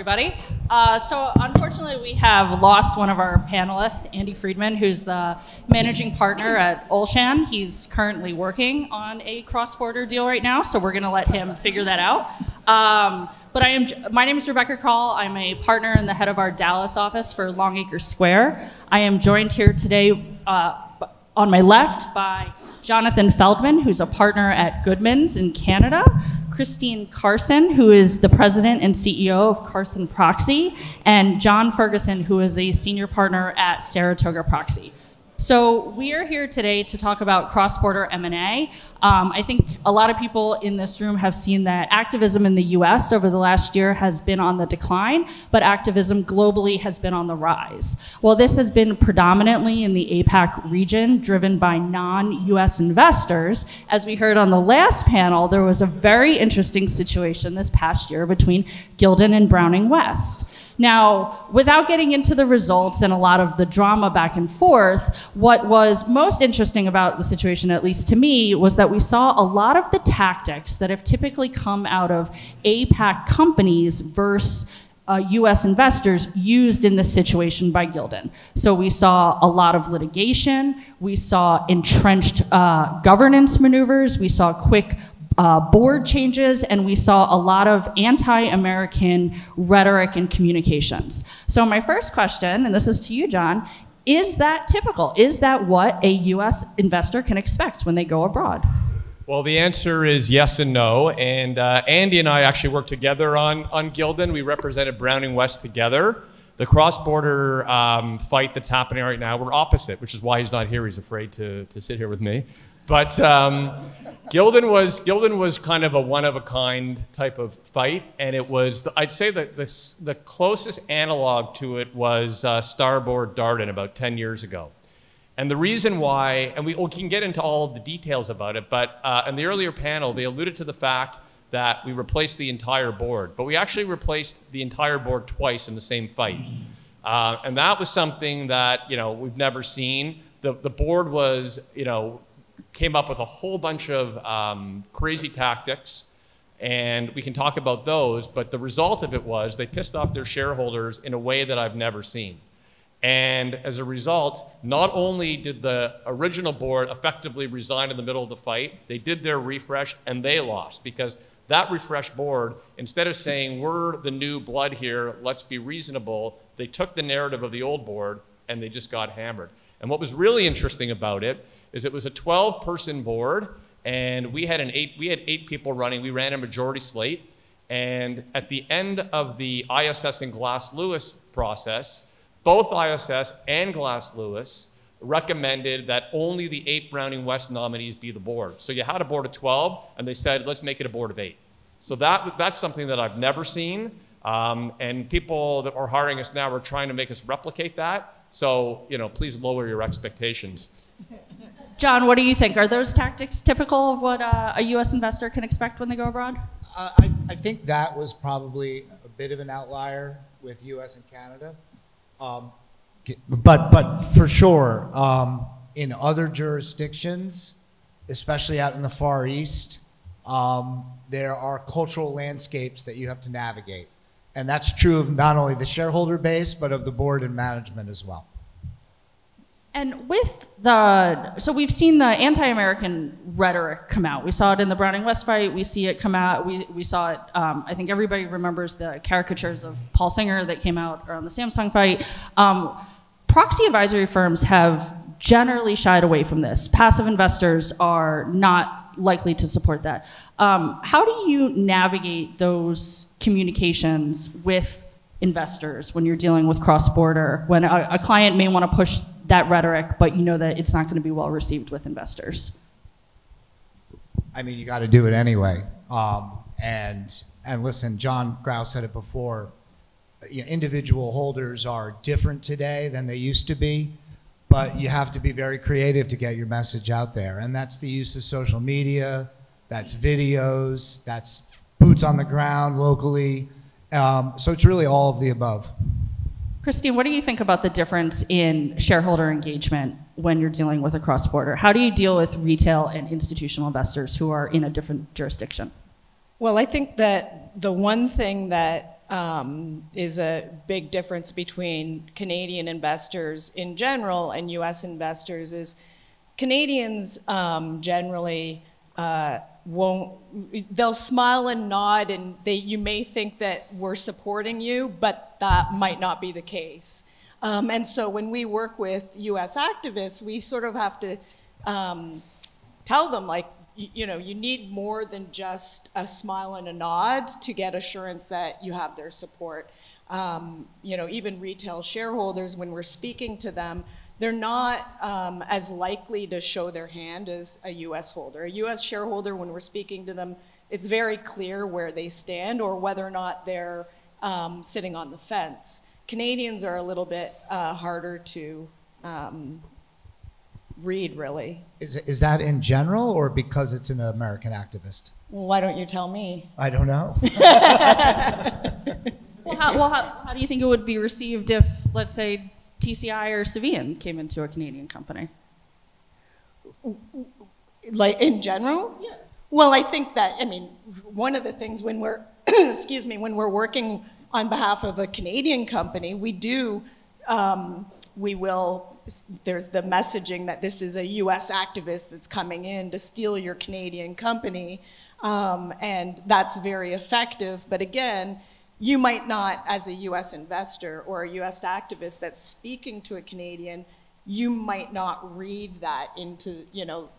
everybody. So unfortunately, we have lost one of our panelists, Andy Friedman, who's the managing partner at Olshan. He's currently working on a cross-border deal right now, so we're going to let him figure that out. My name is Rebecca Krall. I'm a partner and the head of our Dallas office for Longacre Square. I am joined here today on my left by Jonathan Feldman, who's a partner at Goodman's in Canada, Christine Carson, who is the president and CEO of Carson Proxy, and John Ferguson, who is a senior partner at Saratoga Proxy. So we are here today to talk about cross-border M&A. I think a lot of people in this room have seen that activism in the US over the last year has been on the decline, but activism globally has been on the rise. Well, this has been predominantly in the APAC region, driven by non-US investors. As we heard on the last panel, there was a very interesting situation this past year between Gildan and Browning West. Now, without getting into the results and a lot of the drama back and forth, what was most interesting about the situation, at least to me, was that we saw a lot of the tactics that have typically come out of APAC companies versus US investors used in this situation by Gildan. So we saw a lot of litigation, we saw entrenched governance maneuvers, we saw quick board changes, and we saw a lot of anti-American rhetoric and communications. So my first question, and this is to you, John, is that typical? Is that what a US investor can expect when they go abroad? Well, the answer is yes and no. And Andy and I actually worked together on Gildan. We represented Browning West together. The cross-border fight that's happening right now, we're opposite, which is why he's not here. He's afraid to sit here with me. But Gildan was kind of a one-of-a-kind type of fight, and it was, I'd say that the closest analog to it was Starboard Darden about 10 years ago. And the reason why, and we can get into all of the details about it, but in the earlier panel, they alluded to the fact that we replaced the entire board, but we actually replaced the entire board twice in the same fight. And that was something that, we've never seen. The board was, came up with a whole bunch of crazy tactics, and we can talk about those, but the result of it was they pissed off their shareholders in a way that I've never seen. And as a result, not only did the original board effectively resign in the middle of the fight, they did their refresh and they lost, because that refreshed board, instead of saying, we're the new blood here, let's be reasonable, they took the narrative of the old board and they just got hammered. And what was really interesting about it is it was a 12-person board, and we had 8 people running. We ran a majority slate, and at the end of the ISS and Glass Lewis process, both ISS and Glass Lewis recommended that only the 8 Browning West nominees be the board. So you had a board of 12, and they said, let's make it a board of 8. So that's something that I've never seen, and people that are hiring us now are trying to make us replicate that. So, please lower your expectations. John, what do you think? Are those tactics typical of what a US investor can expect when they go abroad? I think that was probably a bit of an outlier with US and Canada. But for sure, in other jurisdictions, especially out in the Far East, there are cultural landscapes that you have to navigate. And that's true of not only the shareholder base, but of the board and management as well. And so we've seen the anti-American rhetoric come out. We saw it in the Browning West fight. We see it come out. We saw it, I think everybody remembers the caricatures of Paul Singer that came out around the Samsung fight. Proxy advisory firms have generally shied away from this. Passive investors are not likely to support that. How do you navigate those communications with investors when you're dealing with cross-border, when a client may want to push that rhetoric, but you know that it's not going to be well received with investors? I mean, you got to do it anyway. And listen, John Kraus said it before, individual holders are different today than they used to be, but you have to be very creative to get your message out there. And that's the use of social media, that's videos, that's boots on the ground locally. So it's really all of the above. Christine, what do you think about the difference in shareholder engagement when you're dealing with a cross-border? How do you deal with retail and institutional investors who are in a different jurisdiction? Well, I think that the one thing that is a big difference between Canadian investors in general and US investors is Canadians generally they'll smile and nod, and you may think that we're supporting you, but that might not be the case. And so when we work with US activists, we sort of have to tell them, like, you know, you need more than just a smile and a nod to get assurance that you have their support. You know, even retail shareholders, when we're speaking to them, they're not as likely to show their hand as a US holder. A US shareholder, when we're speaking to them, it's very clear where they stand or whether or not they're sitting on the fence. Canadians are a little bit harder to read, really. Is that in general, or because it's an American activist? Well, why don't you tell me? I don't know. Well, how do you think it would be received if, let's say, TCI or Savient came into a Canadian company? Like, in general? Yeah. Well, I think that, I mean, one of the things when we're, excuse me, when we're working on behalf of a Canadian company, we do, we will, there's the messaging that this is a US activist that's coming in to steal your Canadian company, and that's very effective. But again, you might not, as a US investor or a US activist that's speaking to a Canadian, you might not read that into, you know,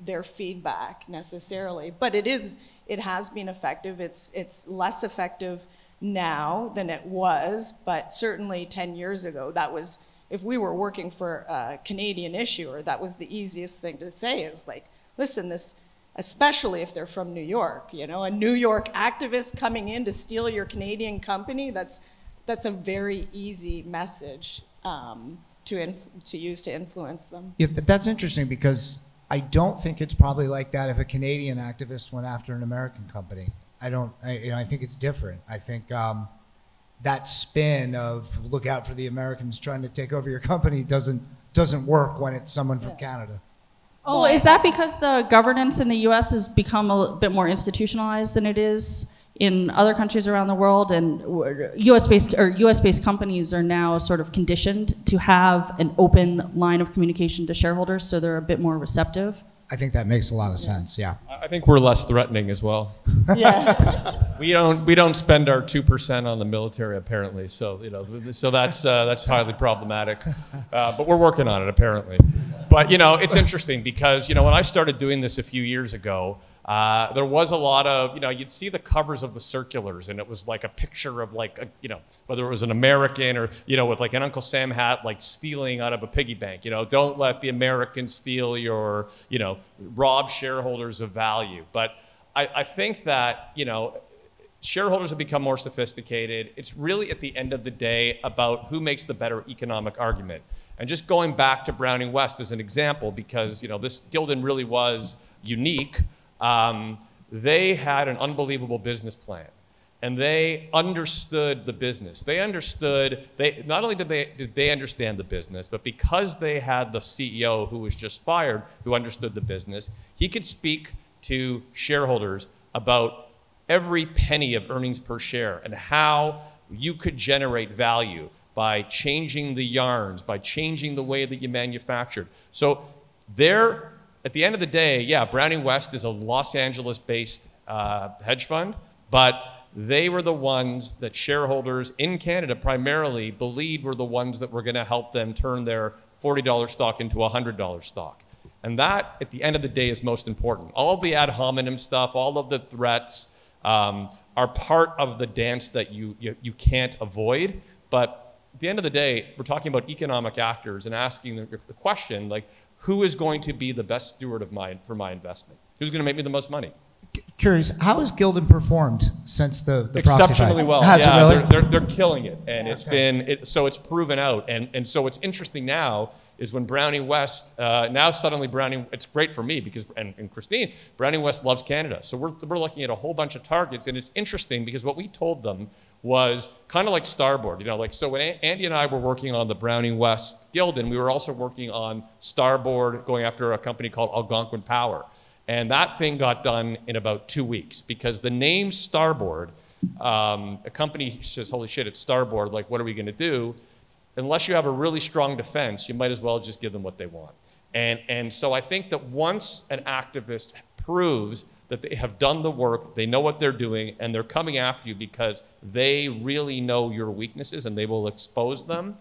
their feedback necessarily. But it has been effective. It's less effective now than it was, but certainly 10 years ago, that was, if we were working for a Canadian issuer, that was the easiest thing to say is like, listen, this, especially if they're from New York, you know, a New York activist coming in to steal your Canadian company, that's a very easy message to use to influence them. Yeah, but that's interesting because I don't think it's probably like that if a Canadian activist went after an American company. You know, I think it's different. I think that spin of look out for the Americans trying to take over your company doesn't work when it's someone from Canada. Oh, is that because the governance in the U.S. has become a bit more institutionalized than it is in other countries around the world, and U.S.-based companies are now sort of conditioned to have an open line of communication to shareholders, so they're a bit more receptive? I think that makes a lot of sense. Yeah. I think we're less threatening as well. Yeah. We don't spend our 2% on the military apparently, so you know, so that's highly problematic. But we're working on it apparently. But you know, it's interesting because you know when I started doing this a few years ago, there was a lot of, you know, you'd see the covers of the circulars and it was like a picture of like, you know, whether it was an American or, you know, with like an Uncle Sam hat, like stealing out of a piggy bank, you know, don't let the Americans steal your, you know, rob shareholders of value. But I think that, you know, shareholders have become more sophisticated. It's really at the end of the day about who makes the better economic argument. And just going back to Browning West as an example, because, you know, this Gildan really was unique. They had an unbelievable business plan, and they understood the business. They understood, not only did they understand the business, but because they had the CEO who was just fired, who understood the business, he could speak to shareholders about every penny of earnings per share and how you could generate value by changing the yarns, by changing the way that you manufactured. So at the end of the day, yeah, Browning West is a Los Angeles-based hedge fund, but they were the ones that shareholders in Canada primarily believed were the ones that were going to help them turn their $40 stock into a $100 stock. And that, at the end of the day, is most important. All of the ad hominem stuff, all of the threats are part of the dance that you can't avoid. But at the end of the day, we're talking about economic actors and asking the question, like, who is going to be the best steward of for my investment? Who's going to make me the most money? Curious, how has Gildan performed since the proxy exceptionally fight? well? Has yeah, it really? they're killing it, and it's been so it's proven out. And so what's interesting now is when Browning West now suddenly Browning. It's great for me because and Christine, Browning West loves Canada, so we're looking at a whole bunch of targets, and it's interesting because what we told them was kind of like Starboard, you know, like so when Andy and I were working on the Browning West Gildan, we were also working on Starboard, going after a company called Algonquin Power. And that thing got done in about 2 weeks because the name Starboard a company says, holy shit, it's Starboard, like what are we going to do? Unless you have a really strong defense, you might as well just give them what they want. And so I think that once an activist proves that they have done the work, they know what they're doing, and they're coming after you because they really know your weaknesses and they will expose them,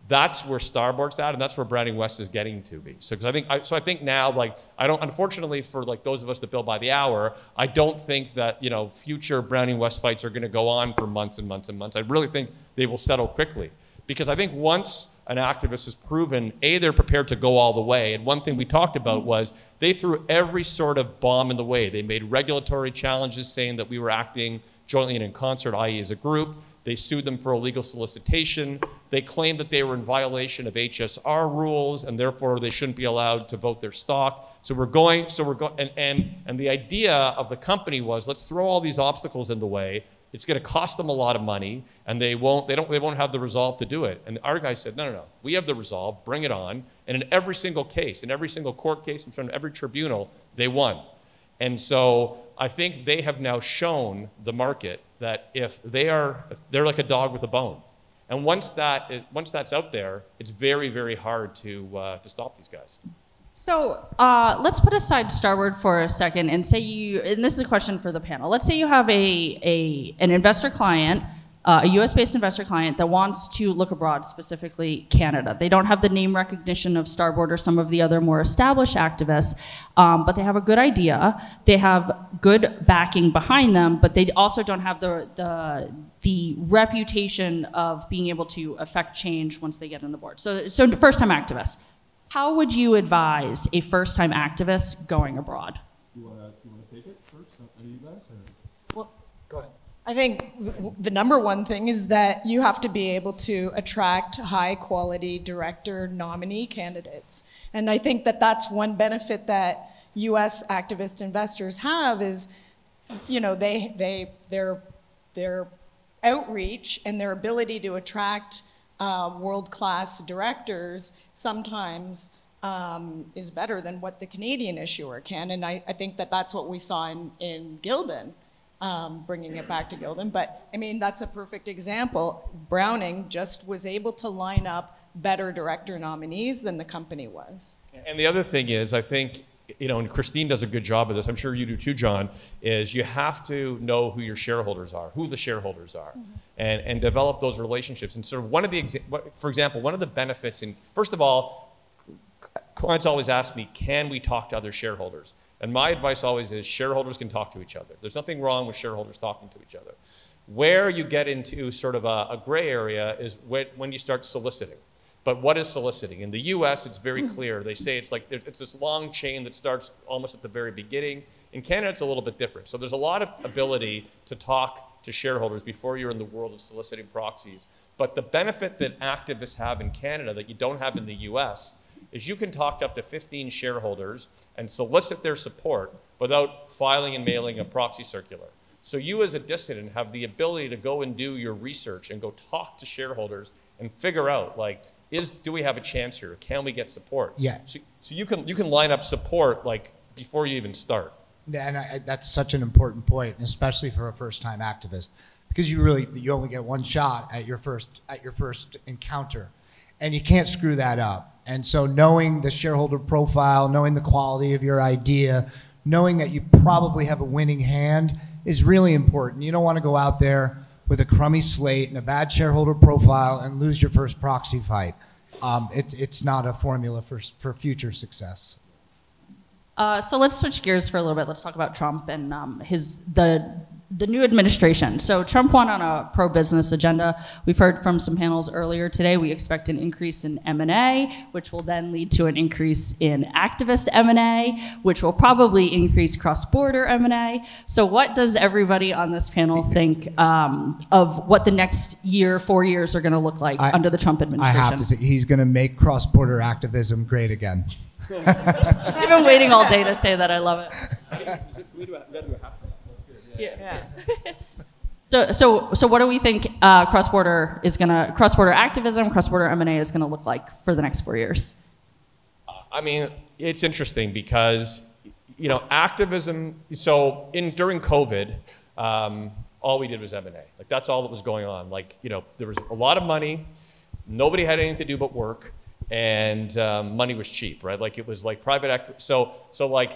that's where Starboard's at, and that's where Browning West is getting to be. So, I think now, like, I don't, unfortunately for like those of us that bill by the hour, I don't think that, you know, future Browning West fights are going to go on for months and months and months. I really think they will settle quickly, because I think once an activist has proven, A, they're prepared to go all the way. And one thing we talked about was they threw every sort of bomb in the way. They made regulatory challenges saying that we were acting jointly and in concert, i.e. as a group. They sued them for illegal solicitation. They claimed that they were in violation of HSR rules and therefore they shouldn't be allowed to vote their stock. And the idea of the company was, let's throw all these obstacles in the way. It's going to cost them a lot of money, and they won't have the resolve to do it. And our guy said, no, we have the resolve, bring it on. And in every single case, in every single court case, in front of every tribunal, they won. And so I think they have now shown the market that if they're like a dog with a bone. And once that's out there, it's very, very hard to stop these guys. So let's put aside Starboard for a second and say and this is a question for the panel. Let's say you have an investor client, a US-based investor client that wants to look abroad, specifically Canada. They don't have the name recognition of Starboard or some of the other more established activists, but they have a good idea. They have good backing behind them, but they also don't have the reputation of being able to affect change once they get on the board. So first-time activists. How would you advise a first-time activist going abroad? You want to take it first? Any of you guys? Well, go ahead. I think the number one thing is that you have to be able to attract high-quality director nominee candidates. And I think that that's one benefit that U.S. activist investors have is, you know, their outreach and their ability to attract world-class directors sometimes is better than what the Canadian issuer can. And I think that that's what we saw in Gildan, bringing it back to Gildan. But I mean, that's a perfect example. Browning just was able to line up better director nominees than the company was. And the other thing is, I think, you know, and Christine does a good job of this, I'm sure you do too, John, is you have to know who your shareholders are, who the shareholders are, and develop those relationships. And sort of for example, one of the benefits first of all, clients always ask me, can we talk to other shareholders? And my advice always is shareholders can talk to each other. There's nothing wrong with shareholders talking to each other. Where you get into sort of a gray area is when you start soliciting. But what is soliciting? In the US, it's very clear. They say it's this long chain that starts almost at the very beginning. In Canada, it's a little bit different. So there's a lot of ability to talk to shareholders before you're in the world of soliciting proxies. But the benefit that activists have in Canada that you don't have in the US is you can talk to up to 15 shareholders and solicit their support without filing and mailing a proxy circular. So you as a dissident have the ability to go and do your research and go talk to shareholders and figure out, like, do we have a chance here? Can we get support? Yeah. So you can line up support like before you even start. And that's such an important point, especially for a first-time activist, because you only get one shot at your first encounter, and you can't screw that up. And so knowing the shareholder profile, knowing the quality of your idea, knowing that you probably have a winning hand is really important. You don't want to go out there with a crummy slate and a bad shareholder profile and lose your first proxy fight. It's not a formula for future success. So let's switch gears for a little bit. Let's talk about Trump and the new administration. So Trump won on a pro-business agenda. We've heard from some panels earlier today. We expect an increase in M&A, which will then lead to an increase in activist M&A, which will probably increase cross-border M&A. So what does everybody on this panel think of what the next 4 years are going to look like under the Trump administration? I have to say, he's going to make cross-border activism great again. I've been waiting all day to say that. I love it. Yeah. So what do we think cross-border activism, cross-border M&A is gonna look like for the next 4 years? I mean, it's interesting because, you know, activism. So during COVID, a all we did was M&A. Like that's all that was going on. Like, you know, there was a lot of money, nobody had anything to do but work, and money was cheap, right? Like it was like private equity. So like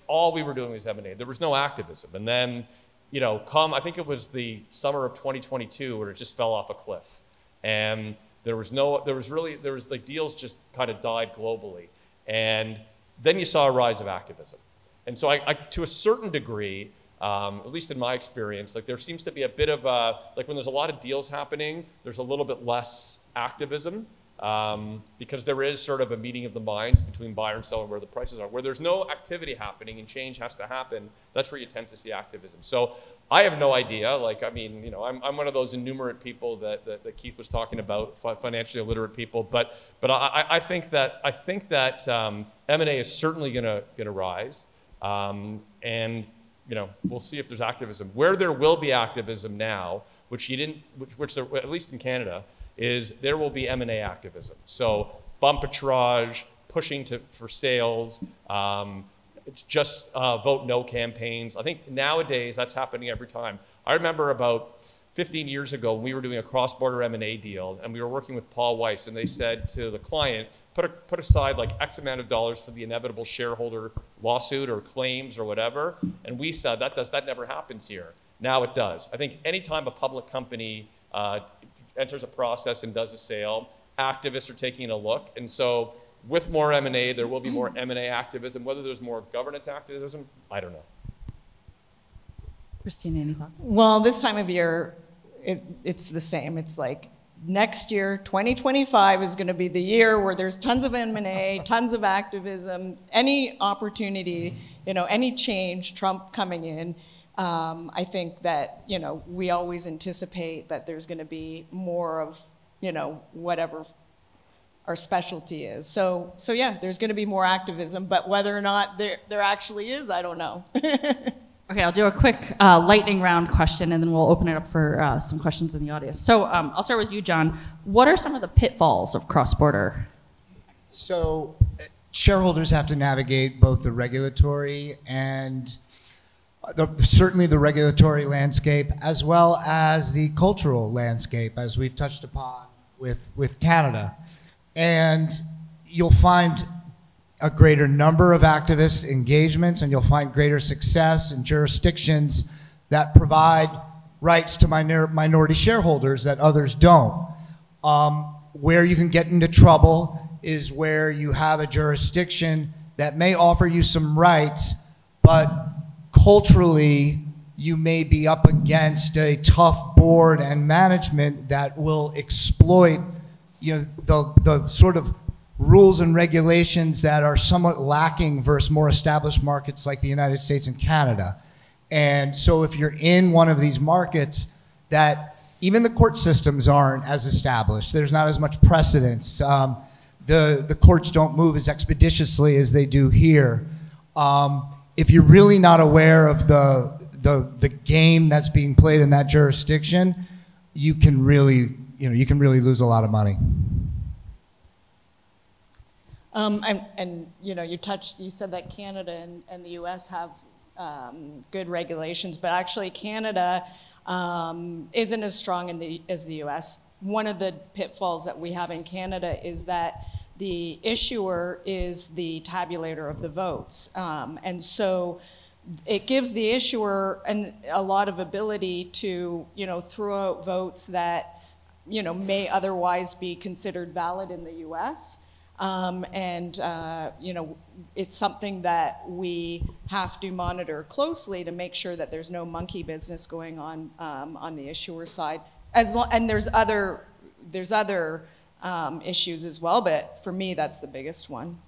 all we were doing was M&A. There was no activism. And then, you know, I think it was the summer of 2022 where it just fell off a cliff. And there was like deals just kind of died globally. And then you saw a rise of activism. And so I to a certain degree, at least in my experience, like there seems to be a bit of like when there's a lot of deals happening, there's a little bit less activism because there is sort of a meeting of the minds between buyer and seller where the prices are. Where there's no activity happening and change has to happen, that's where you tend to see activism. So I have no idea. Like, I mean, you know, I'm one of those innumerate people that Keith was talking about, financially illiterate people. But I think that M&A is certainly gonna rise, and you know, we'll see if there's activism. Where there will be activism now, which there, at least in Canada, is there will be M&A activism. So bump-a-trage, pushing for sales, it's just vote no campaigns. I think nowadays that's happening every time. I remember about 15 years ago when we were doing a cross-border M&A deal and we were working with Paul Weiss, and they said to the client, put aside like X amount of dollars for the inevitable shareholder lawsuit or claims or whatever. And we said that never happens here. Now it does. I think anytime a public company enters a process and does a sale, activists are taking a look. And so with more M&A, there will be more M&A activism. Whether there's more governance activism, I don't know. Christina, any thoughts? Well, this time of year, it's the same. It's like next year, 2025 is going to be the year where there's tons of M&A, tons of activism, any opportunity, you know, any change, Trump coming in. I think that, you know, we always anticipate that there's going to be more of, you know, whatever our specialty is. So yeah, there's going to be more activism, but whether or not there actually is, I don't know. Okay, I'll do a quick lightning round question, and then we'll open it up for some questions in the audience. So I'll start with you, John. What are some of the pitfalls of cross-border? So shareholders have to navigate both the regulatory and certainly the regulatory landscape, as well as the cultural landscape, as we've touched upon with Canada. And you'll find a greater number of activist engagements, and you'll find greater success in jurisdictions that provide rights to minority shareholders that others don't. Where you can get into trouble is where you have a jurisdiction that may offer you some rights, but culturally you may be up against a tough board and management that will exploit, you know, the sort of rules and regulations that are somewhat lacking versus more established markets like the United States and Canada. And so if you're in one of these markets that even the court systems aren't as established, there's not as much precedence, the courts don't move as expeditiously as they do here. If you're really not aware of the game that's being played in that jurisdiction, you can really lose a lot of money. And you know, you said that Canada and the U.S. have good regulations, but actually Canada isn't as strong as the U.S. One of the pitfalls that we have in Canada is that the issuer is the tabulator of the votes, and so it gives the issuer a lot of ability to, you know, throw out votes that, you know, may otherwise be considered valid in the U.S. You know, it's something that we have to monitor closely to make sure that there's no monkey business going on the issuer side. And there's other issues as well, but for me, that's the biggest one.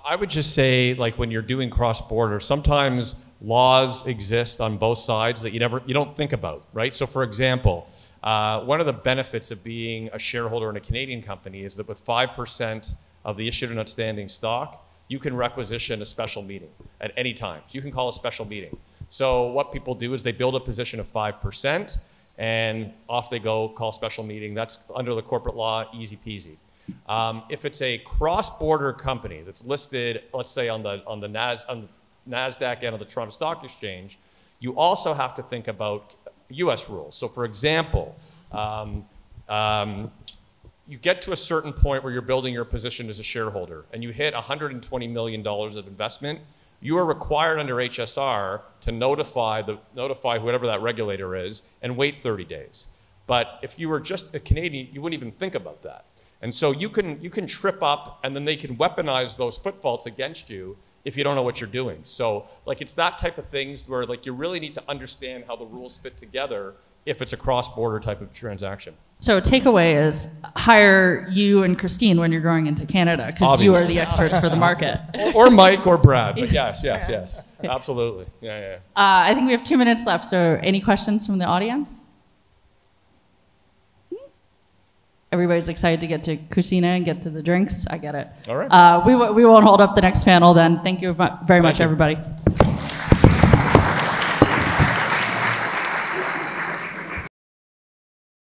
I would just say, like, when you're doing cross-border, sometimes laws exist on both sides that you don't think about, right? So, for example, one of the benefits of being a shareholder in a Canadian company is that with 5% of the issued and outstanding stock, you can requisition a special meeting at any time. You can call a special meeting. So what people do is they build a position of 5%, and off they go, call special meeting. That's under the corporate law, easy peasy. If it's a cross-border company that's listed, let's say on the NASDAQ and on the Toronto Stock Exchange, you also have to think about US rules. So for example, you get to a certain point where you're building your position as a shareholder and you hit $120 million of investment, you are required under HSR to notify whoever that regulator is and wait 30 days. But if you were just a Canadian, you wouldn't even think about that. And so you can trip up and then they can weaponize those foot faults against you if you don't know what you're doing. So like it's that type of things where like you really need to understand how the rules fit together if it's a cross-border type of transaction. So takeaway is hire you and Christine when you're going into Canada because you are the experts for the market. Or Mike or Brad, but yes, absolutely. Yeah. I think we have 2 minutes left, so any questions from the audience? Everybody's excited to get to Christina and get to the drinks. I get it. All right. We won't hold up the next panel then. Thank you very much, everybody.